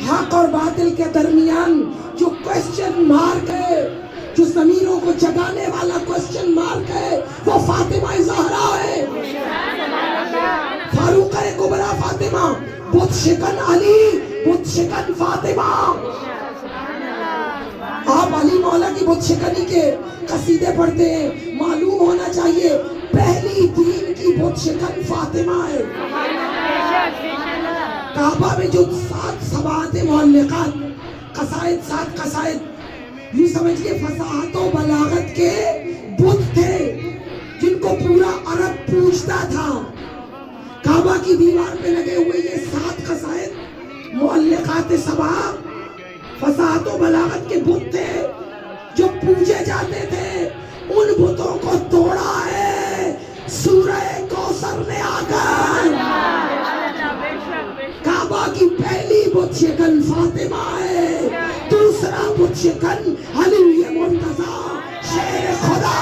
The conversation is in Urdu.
حق اور باطل کے درمیان جو کوشچن مارک ہے، جو ضمیروں کو جگانے والا کوشچن مارک ہے، وہ فاطمہ زہرا ہے، فاروق کبریٰ فاطمہ، بت شکن علی، بت شکن فاطمہ۔ آپ علی مولا کی بت شکنی کے قصیدے پڑھتے ہیں، معلوم ہونا چاہیے پہلی دین کی بت شکن فاطمہ ہے۔ کعبہ میں جو 7 سبعات معلقات، قصائد، 7 قصائد، یوں سمجھئے فصاحت و بلاغت کے بت تھے جن کو پورا عرب پوجتا تھا۔ کعبہ کی دیوار پہ لگے ہوئے یہ 7 قصائد معلقات سبعہ فصاحت و بلاغت کے بت تھے جو پوجے جاتے تھے۔ ان بتوں کو توڑا ہے سورہ کوثر نے آ کر۔ کعبہ کی پہلی بت شکن فاطمہ ہے، دوسرا بت شکن علی مرتضیٰ شیر خدا